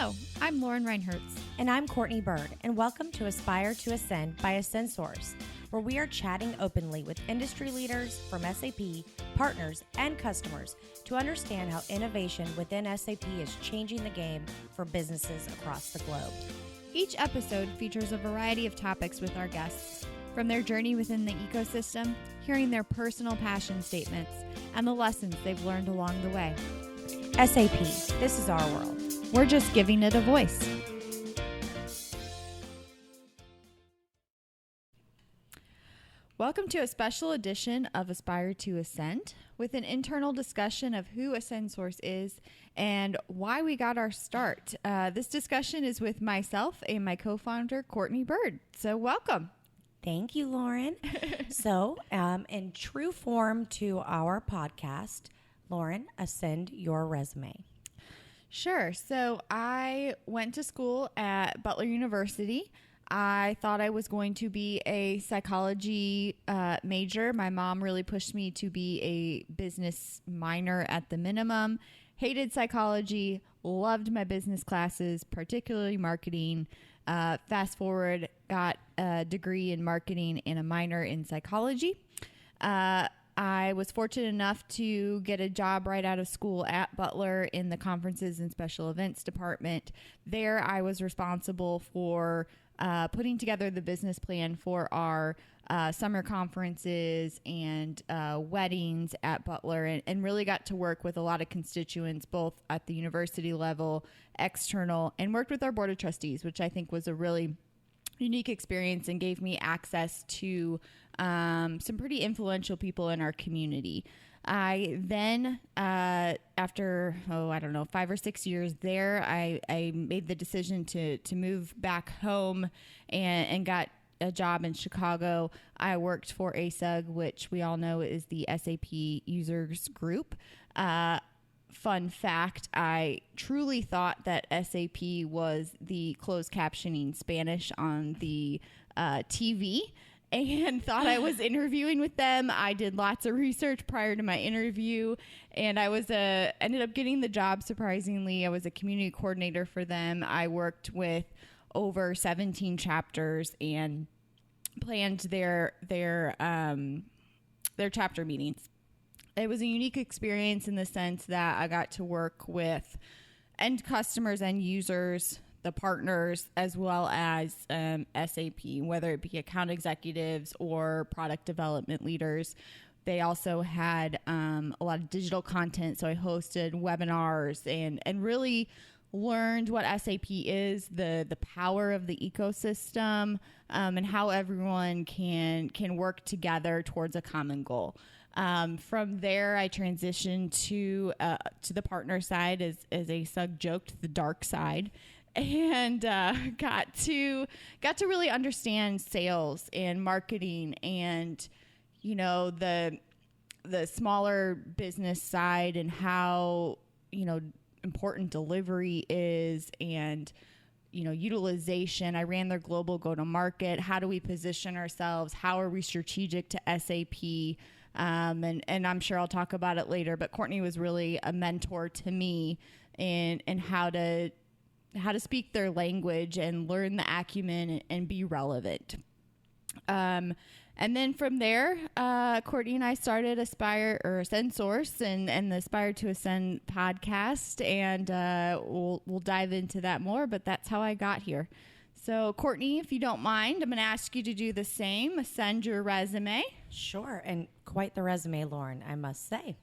Hello, I'm Lauren Reinhertz. And I'm Courtney Byrd, and welcome to Aspire2Ascend by SAP, where we are chatting openly with industry leaders from SAP, partners, and customers to understand how innovation within SAP is changing the game for businesses across the globe. Each episode features a variety of topics with our guests, from their journey within the ecosystem, hearing their personal passion statements, and the lessons they've learned along the way. SAP, this is our world. We're just giving it a voice. Welcome to a special edition of Aspire2Ascend with an internal discussion of who ascendsource is and why we got our start. This discussion is with myself and my co-founder, Courtney Byrd. So welcome. Thank you, Lauren. So, in true form to our podcast, Lauren, ascend your resume. Sure. So I went to school at Butler University. I thought I was going to be a psychology major. My mom really pushed me to be a business minor at the minimum. Hated psychology, loved my business classes, particularly marketing. Fast forward, got a degree in marketing and a minor in psychology. I was fortunate enough to get a job right out of school at Butler in the conferences and special events department. There, I was responsible for putting together the business plan for our summer conferences and weddings at Butler, and really got to work with a lot of constituents, both at the university level, external, and worked with our board of trustees, which I think was a really unique experience and gave me access to some pretty influential people in our community. I then, after, 5 or 6 years there, I made the decision to move back home and got a job in Chicago. I worked for ASUG, which we all know is the SAP users group. Fun fact, I truly thought that SAP was the closed captioning Spanish on the TV and thought I was interviewing with them. I did lots of research prior to my interview, and I was ended up getting the job, surprisingly. I was a community coordinator for them. I worked with over 17 chapters and planned their chapter meetings. It was a unique experience in the sense that I got to work with end customers, end users, the partners, as well as SAP, whether it be account executives or product development leaders. They also had a lot of digital content, so I hosted webinars and really learned what SAP is, the power of the ecosystem, and how everyone can work together towards a common goal. From there, I transitioned to the partner side, as a SUG joked, the dark side, and got to really understand sales and marketing and, the smaller business side and how, important delivery is and, utilization. I ran their global go-to-market. How do we position ourselves? How are we strategic to SAP? And I'm sure I'll talk about it later, but Courtney was really a mentor to me in how to speak their language and learn the acumen and be relevant. And then from there, Courtney and I started ScendSource and the Aspire2Ascend podcast, and we'll dive into that more, but that's how I got here. So, Courtney, if you don't mind, I'm going to ask you to do the same. Ascend your resume. Sure, and quite the resume, Lauren, I must say.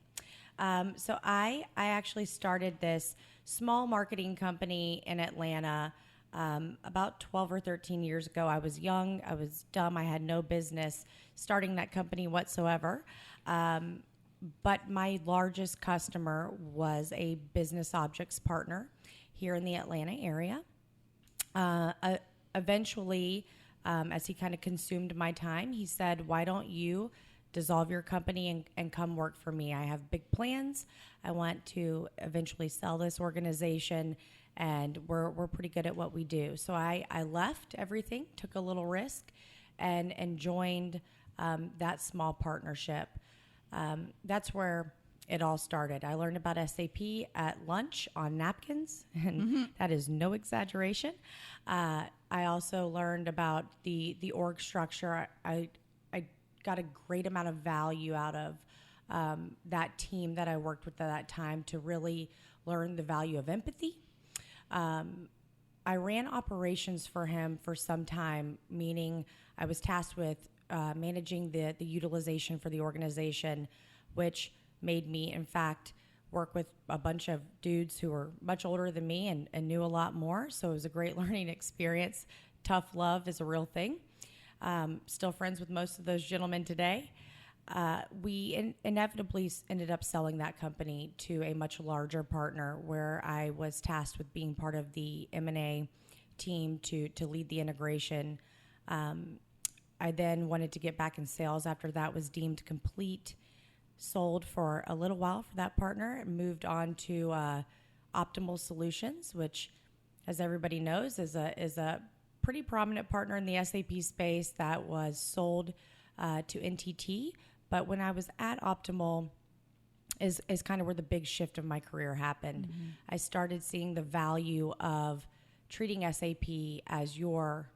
So I actually started this small marketing company in Atlanta about 12 or 13 years ago. I was young, I was dumb, I had no business starting that company whatsoever. But my largest customer was a business objects partner here in the Atlanta area. Eventually, as he kind of consumed my time, he said, "Why don't you dissolve your company and come work for me? I have big plans. I want to eventually sell this organization, and we're pretty good at what we do." So I left everything, took a little risk, and joined that small partnership. That's where it all started. I learned about SAP at lunch on napkins, and that is no exaggeration. I also learned about the org structure. I got a great amount of value out of that team that I worked with at that time to really learn the value of empathy. I ran operations for him for some time, meaning I was tasked with managing the utilization for the organization, which made me, in fact, work with a bunch of dudes who were much older than me and knew a lot more. So it was a great learning experience. Tough love is a real thing. Still friends with most of those gentlemen today. We inevitably ended up selling that company to a much larger partner where I was tasked with being part of the M&A team to lead the integration. I then wanted to get back in sales after that was deemed complete, sold for a little while for that partner, and moved on to Optimal Solutions, which, as everybody knows, is a pretty prominent partner in the SAP space that was sold to NTT. But when I was at Optimal is kind of where the big shift of my career happened. Mm-hmm. I started seeing the value of treating SAP as your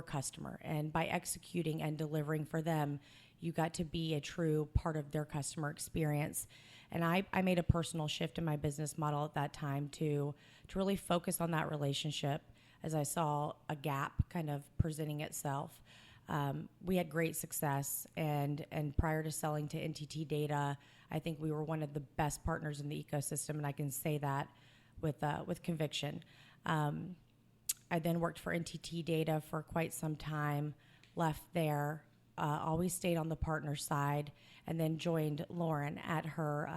customer. And by executing and delivering for them, you got to be a true part of their customer experience. And I made a personal shift in my business model at that time to really focus on that relationship as I saw a gap kind of presenting itself. We had great success, and prior to selling to NTT Data, I think we were one of the best partners in the ecosystem, and I can say that with conviction. I then worked for NTT Data for quite some time, left there, always stayed on the partner side, and then joined Lauren at her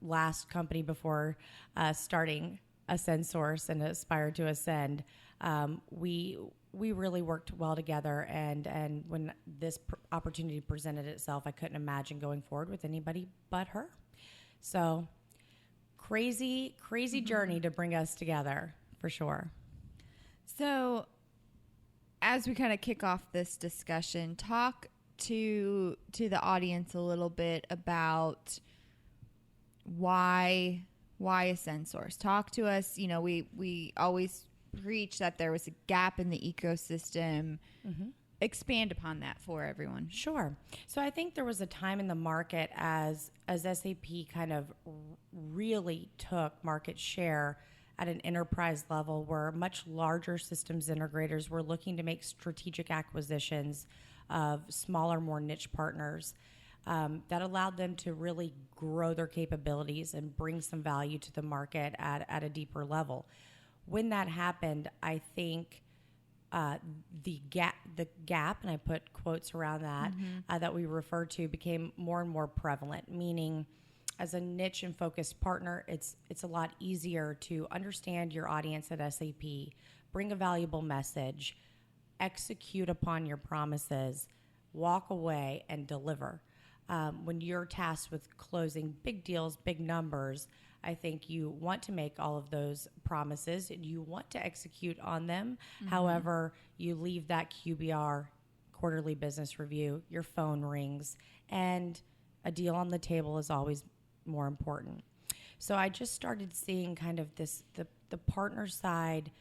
last company before starting SANSource and Aspire2Ascend. We really worked well together, and when this opportunity presented itself, I couldn't imagine going forward with anybody but her. So crazy journey to bring us together, for sure. So as we kind of kick off this discussion, talk to the audience a little bit about why SANSource. Talk to us. You know, we always preach that there was a gap in the ecosystem. Mm-hmm. Expand upon that for everyone. Sure. So I think there was a time in the market as SAP kind of really took market share at an enterprise level where much larger systems integrators were looking to make strategic acquisitions of smaller, more niche partners that allowed them to really grow their capabilities and bring some value to the market at a deeper level. When that happened, I think the gap, and I put quotes around that, mm-hmm. That we refer to became more and more prevalent, meaning as a niche and focused partner, it's a lot easier to understand your audience at SAP, bring a valuable message, execute upon your promises, walk away, and deliver. When you're tasked with closing big deals, big numbers, I think you want to make all of those promises and you want to execute on them. Mm-hmm. However, you leave that QBR, quarterly business review, your phone rings, and a deal on the table is always more important. So I just started seeing kind of the partner side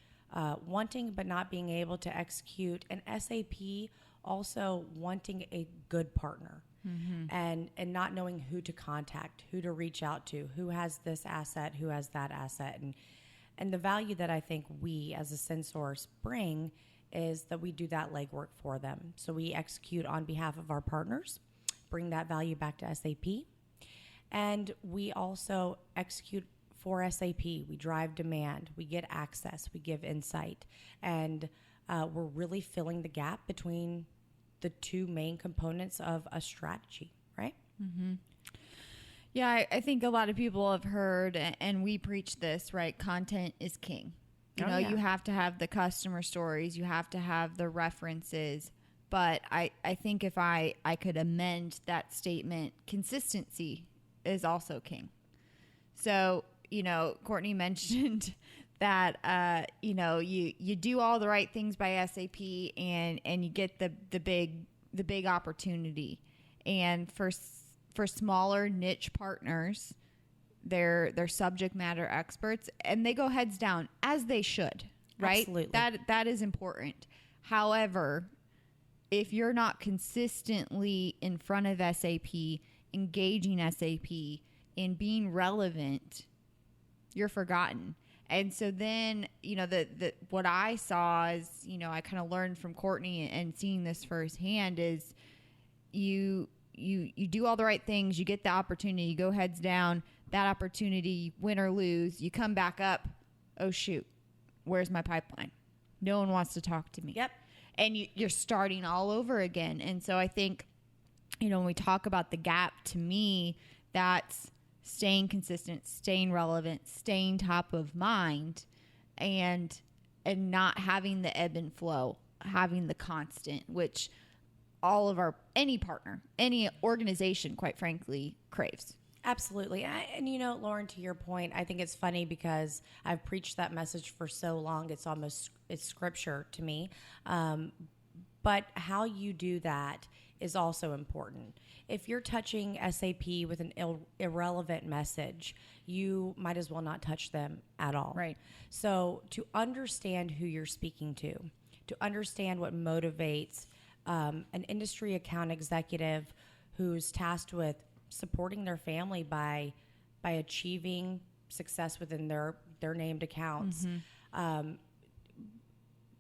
wanting but not being able to execute, and SAP also wanting a good partner. Mm-hmm. and not knowing who to contact, who to reach out to, who has this asset, who has that asset. And the value that I think we as a SANSource bring is that we do that legwork for them. So we execute on behalf of our partners, bring that value back to SAP, and we also execute for SAP. We drive demand, we get access, we give insight, and we're really filling the gap between the two main components of a strategy, right? Mm-hmm. Yeah, I think a lot of people have heard, and we preach this, right? Content is king. You know, you have to have the customer stories, you have to have the references, but I think if I could amend that statement, consistency is also king. So, you know, Courtney mentioned that you do all the right things by SAP and you get the big opportunity, and for for smaller niche partners, they're subject matter experts, and they go heads down, as they should, right? Absolutely. That is important. However, if you're not consistently in front of SAP, engaging SAP, and being relevant, you're forgotten. And so then, the what I saw is, I kind of learned from Courtney and seeing this firsthand is you do all the right things, you get the opportunity, you go heads down, that opportunity, win or lose, you come back up, oh shoot, where's my pipeline? No one wants to talk to me. Yep. And you're starting all over again. And so I think, when we talk about the gap, to me, that's staying consistent, staying relevant, staying top of mind, and not having the ebb and flow, having the constant, which any partner, any organization, quite frankly, craves. Absolutely. And Lauren, to your point, I think it's funny because I've preached that message for so long. It's scripture to me. But how you do that is also important. If you're touching SAP with an irrelevant message, you might as well not touch them at all. Right. So to understand who you're speaking to understand what motivates an industry account executive who's tasked with supporting their family by achieving success within their named accounts,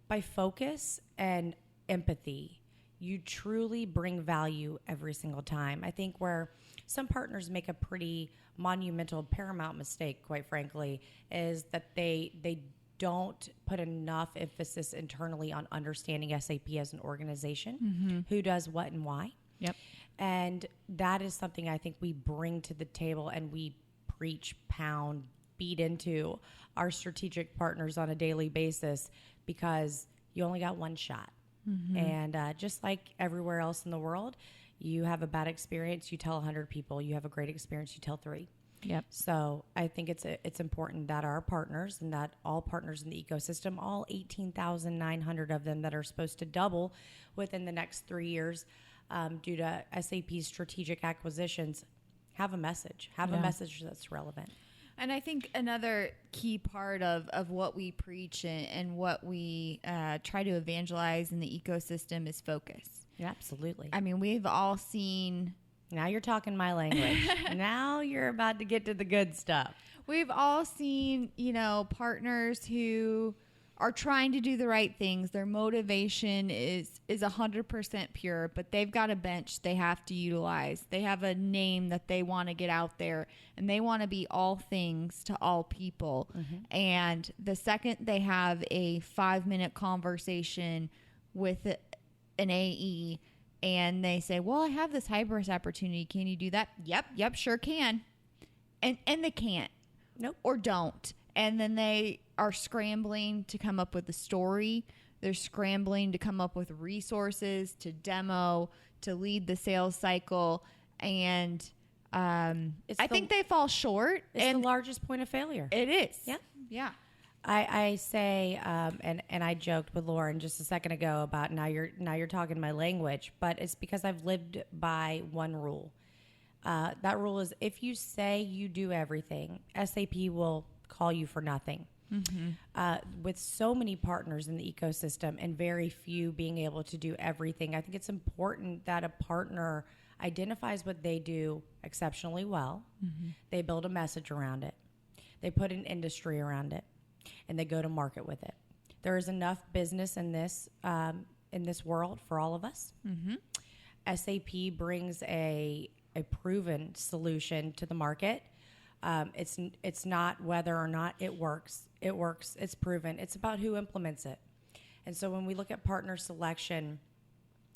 by focus and empathy, you truly bring value every single time. I think where some partners make a pretty monumental, paramount mistake, quite frankly, is that they don't put enough emphasis internally on understanding SAP as an organization, who does what and why. Yep. And that is something I think we bring to the table, and we preach, pound, beat into our strategic partners on a daily basis, because you only got one shot. And just like everywhere else in the world, you have a bad experience, you tell 100 people. You have a great experience, you tell 3. Yep. So I think it's important that our partners, and that all partners in the ecosystem, all 18,900 of them that are supposed to double within the next 3 years due to SAP's strategic acquisitions, have a message. Have a message that's relevant. And I think another key part of what we preach and what we try to evangelize in the ecosystem is focus. Yeah, absolutely. I mean, we've all seen... Now you're talking my language. Now you're about to get to the good stuff. We've all seen, partners who are trying to do the right things. Their motivation is 100% pure, but they've got a bench they have to utilize. They have a name that they want to get out there, and they want to be all things to all people. And the second they have a 5-minute conversation with an AE, and they say, well, I have this hybris opportunity. Can you do that? Yep, sure can. And they can't. Nope. Or don't. And then they are scrambling to come up with a story. They're scrambling to come up with resources to demo, to lead the sales cycle. And I think they fall short. It's the largest point of failure. It is. Yeah. Yeah. I say, and I joked with Lauren just a second ago about now you're talking my language, but it's because I've lived by one rule. That rule is, if you say you do everything, SAP will call you for nothing. With so many partners in the ecosystem and very few being able to do everything, I think it's important that a partner identifies what they do exceptionally well. They build a message around it. They put an industry around it, and they go to market with it. There is enough business in this world for all of us. SAP brings a proven solution to the market. It's not whether or not it works. It works. It's proven. It's about who implements it. And so when we look at partner selection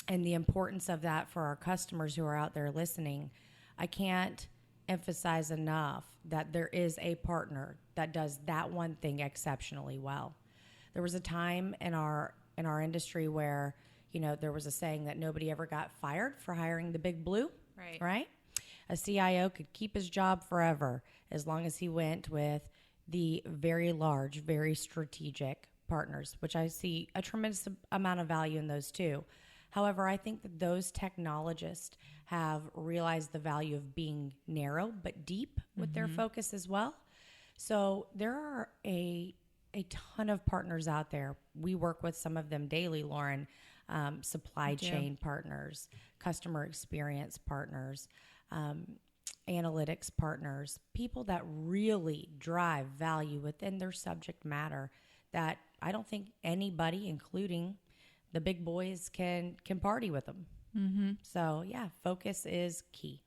and the importance of that for our customers who are out there listening, I can't emphasize enough that there is a partner that does that one thing exceptionally well. There was a time in our industry where, there was a saying that nobody ever got fired for hiring the big blue. Right? A CIO could keep his job forever as long as he went with the very large, very strategic partners, which I see a tremendous amount of value in those too. However, I think that those technologists have realized the value of being narrow but deep with their focus as well. So there are a ton of partners out there. We work with some of them daily, Lauren. Supply chain partners, customer experience partners, analytics partners, people that really drive value within their subject matter that I don't think anybody, including the big boys, can party with them. So yeah, focus is key.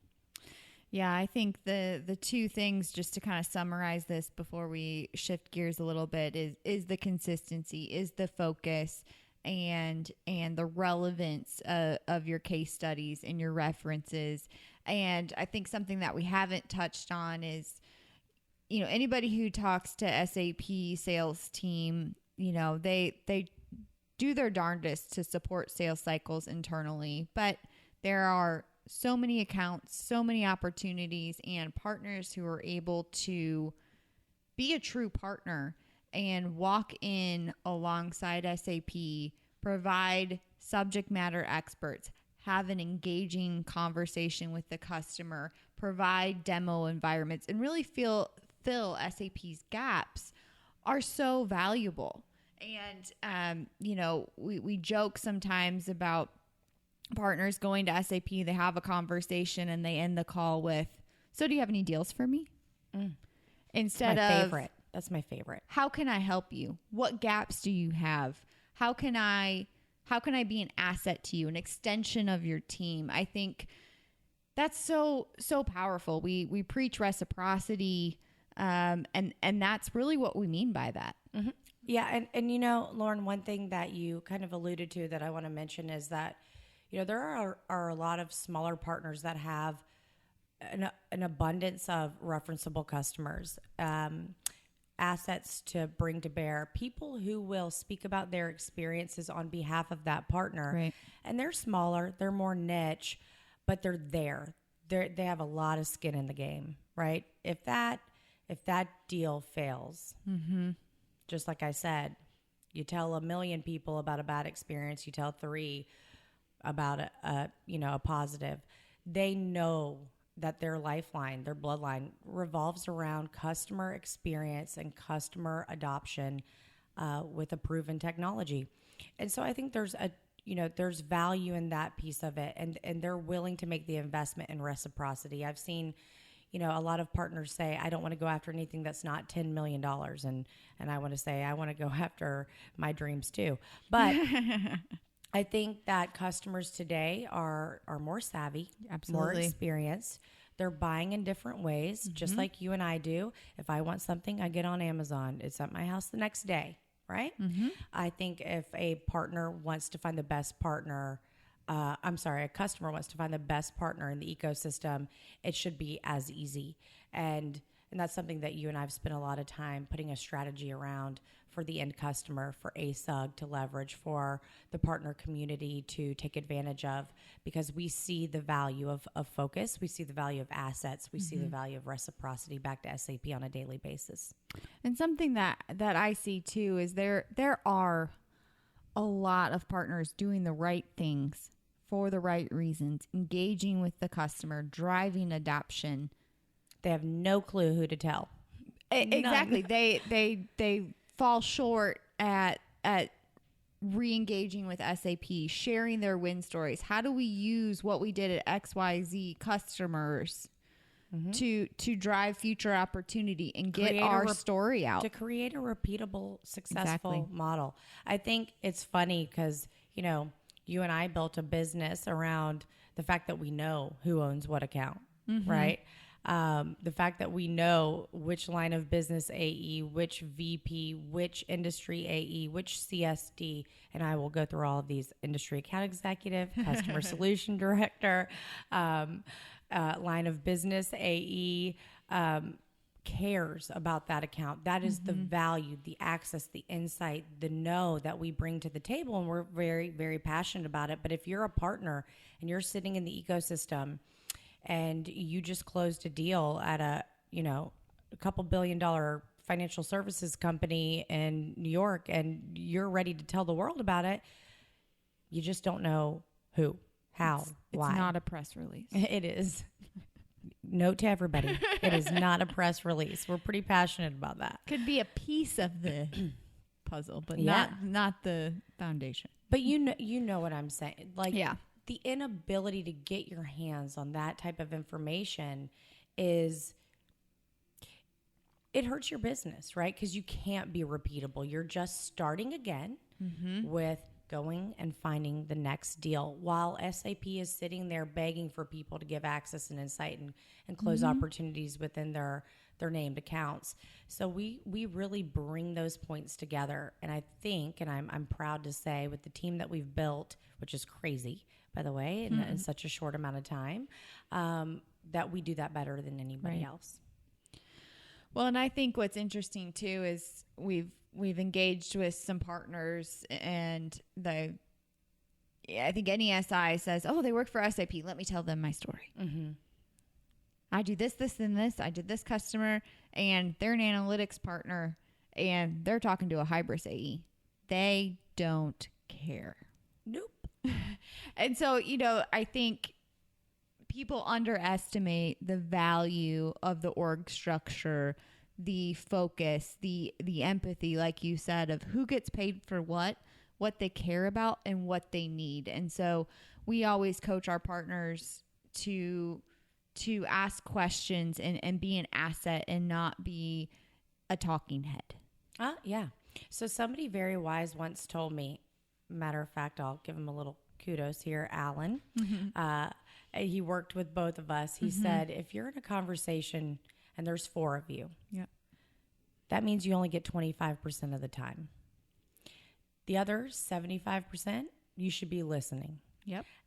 Yeah, I think the two things, just to kind of summarize this before we shift gears a little bit, is the consistency, is the focus, and the relevance of your case studies and your references. And I think something that we haven't touched on is, anybody who talks to SAP sales team, they do their darndest to support sales cycles internally, but there are so many accounts, so many opportunities, and partners who are able to be a true partner and walk in alongside SAP, provide subject matter experts, have an engaging conversation with the customer, provide demo environments, and really fill SAP's gaps are so valuable. And, we joke sometimes about partners going to SAP, they have a conversation and they end the call with, "So do you have any deals for me?" Instead of, that's my favorite. "How can I help you? What gaps do you have? How can I be an asset to you, an extension of your team?" I think that's so powerful. We preach reciprocity, and that's really what we mean by that. Yeah, and Lauren, one thing that you kind of alluded to that I want to mention is that there are a lot of smaller partners that have an abundance of referenceable customers, assets to bring to bear, people who will speak about their experiences on behalf of that partner. Right. And they're smaller, they're more niche, but they're there. They have a lot of skin in the game, right? If that deal fails, just like I said, you tell 1 million people about a bad experience, you tell 3 about a positive. They know that their lifeline, their bloodline revolves around customer experience and customer adoption with a proven technology. And so I think there's value in that piece of it, and they're willing to make the investment in reciprocity. I've seen a lot of partners say, "I don't want to go after anything that's not $10 million. And I want to say, I want to go after my dreams too. But I think that customers today are more savvy, more experienced. They're buying in different ways, just like you and I do. If I want something, I get on Amazon. It's at my house the next day, right? I think if a partner wants to find the best partner, a customer wants to find the best partner in the ecosystem, it should be as easy. And that's something that you and I have spent a lot of time putting a strategy around for the end customer, for ASUG to leverage, for the partner community to take advantage of, because we see the value of focus, we see the value of assets, we see the value of reciprocity back to SAP on a daily basis. And something that I see too is there are a lot of partners doing the right things for the right reasons, engaging with the customer, driving adoption. They have no clue who to tell. Exactly. They fall short at re-engaging with SAP, sharing their win stories. How do we use what we did at XYZ customers to drive future opportunity and get our story out? To create a repeatable, successful model. I think it's funny because, you and I built a business around the fact that we know who owns what account, right? The fact that we know which line of business AE, which VP, which industry AE, which CSD, and I will go through all of these: industry account executive, customer solution director, line of business AE, cares about that account. That is the value, the access, the insight, the know that we bring to the table, and we're very, very passionate about it. But if you're a partner and you're sitting in the ecosystem and you just closed a deal at a couple $1 billion financial services company in New York, and you're ready to tell the world about it, you just don't know Who? How? Why? It's not a press release. It is. Note to everybody, it is not a press release. We're pretty passionate about that. Could be a piece of the puzzle, but Yeah. not the foundation. But you know what I'm saying. Like, Yeah. the inability to get your hands on that type of information it hurts your business, right? Because you can't be repeatable. You're just starting again with going and finding the next deal while SAP is sitting there begging for people to give access and insight and close opportunities within their named accounts. So we really bring those points together. And I think, and I'm proud to say, with the team that we've built, which is crazy, by the way, in such a short amount of time, that we do that better than anybody else. Well, and I think what's interesting too is we've engaged with some partners, and I think any SI says, "Oh, they work for SAP. Let me tell them my story. I do this, this, and this. I did this customer, and they're an analytics partner, and they're talking to a Hybris AE. They don't care." Nope. And so, I think people underestimate the value of the org structure, the focus, the empathy, like you said, of who gets paid for what they care about, and what they need. And so we always coach our partners to ask questions and be an asset and not be a talking head. Yeah. So somebody very wise once told me, matter of fact, I'll give him a little kudos here, Alan. He worked with both of us. He said, if you're in a conversation and there's 4 of you, that means you only get 25% of the time. The other 75%, you should be listening.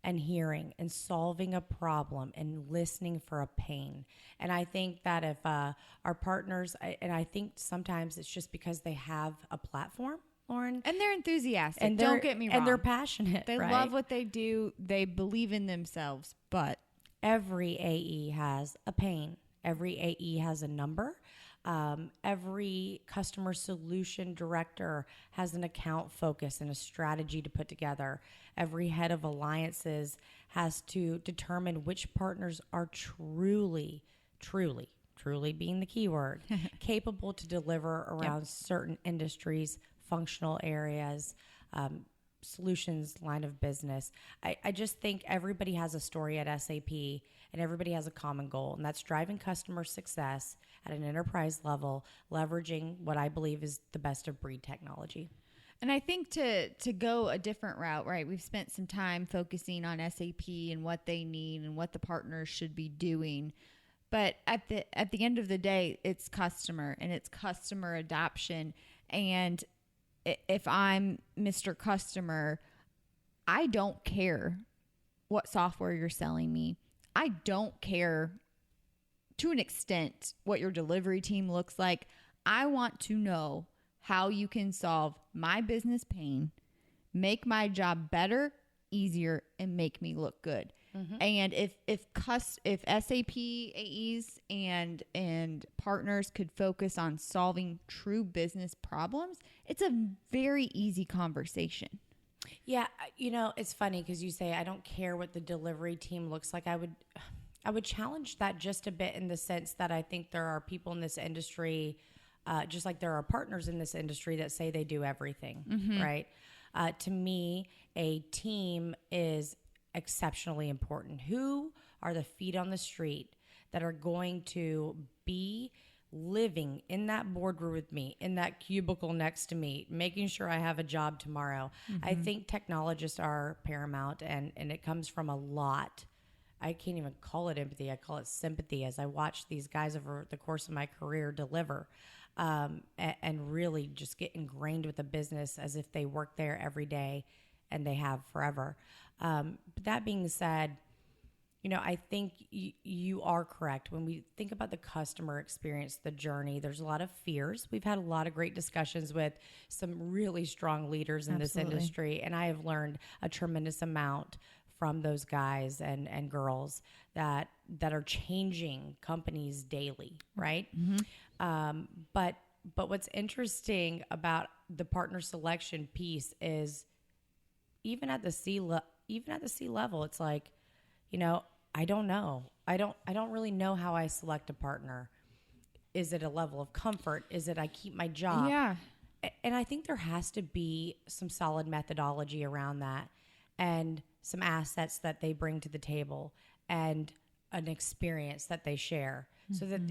And hearing and solving a problem and listening for a pain. And I think that if our partners, and I think sometimes it's just because they have a platform, Lauren. And they're enthusiastic. And don't get me wrong. And they're passionate. They love what they do. They believe in themselves. But every AE has a pain. Every AE has a number. Every customer solution director has an account focus and a strategy to put together. Every head of alliances has to determine which partners are truly being the key word, capable to deliver around certain industries, functional areas, solutions, line of business. I just think everybody has a story at SAP, and everybody has a common goal, and that's driving customer success at an enterprise level, leveraging what I believe is the best of breed technology. And I think to go a different route, right? We've spent some time focusing on SAP and what they need and what the partners should be doing. But at the end of the day, it's customer and it's customer adoption. And if I'm Mr. Customer, I don't care what software you're selling me. I don't care, to an extent, what your delivery team looks like. I want to know how you can solve my business pain, make my job better, easier, and make me look good. And if SAP AEs and partners could focus on solving true business problems, it's a very easy conversation. Yeah, it's funny because you say I don't care what the delivery team looks like. I would challenge that just a bit, in the sense that I think there are people in this industry, just like there are partners in this industry, that say they do everything, right? To me, a team is exceptionally important. Who are the feet on the street that are going to be living in that boardroom with me, in that cubicle next to me, making sure I have a job tomorrow? I think technologists are paramount, and it comes from a lot. I can't even call it empathy. I call it sympathy, as I watch these guys over the course of my career deliver, and really just get ingrained with the business as if they work there every day and they have forever. But that being said, I think you are correct. When we think about the customer experience, the journey, there's a lot of fears. We've had a lot of great discussions with some really strong leaders in this industry, and I have learned a tremendous amount from those guys and girls that are changing companies daily, right? But what's interesting about the partner selection piece is, even at the even at the C level, it's like, I don't know. I don't really know how I select a partner. Is it a level of comfort? Is it I keep my job? Yeah. And I think there has to be some solid methodology around that, and some assets that they bring to the table, and an experience that they share, so that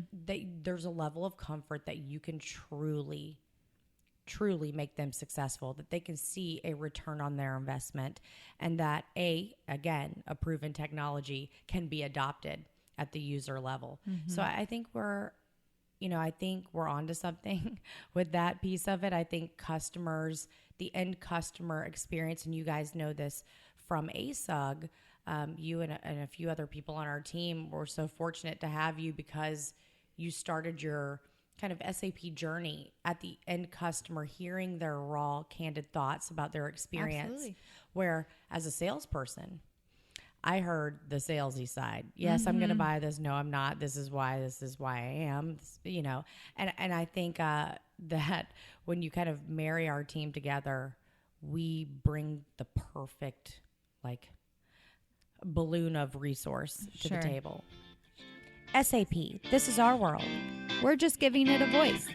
there's a level of comfort that you can truly make them successful, that they can see a return on their investment, and that again, a proven technology can be adopted at the user level. So I think we're onto something with that piece of it. I think customers, the end customer experience, and you guys know this from ASUG, you and a few other people on our team, were so fortunate to have you, because you started your kind of SAP journey at the end customer, hearing their raw, candid thoughts about their experience. Absolutely. Where as a salesperson, I heard the salesy side. Yes, I'm going to buy this. No, I'm not. This is why I am, and I think that when you kind of marry our team together, we bring the perfect, like, balloon of resource to the table. SAP, this is our world. We're just giving it a voice.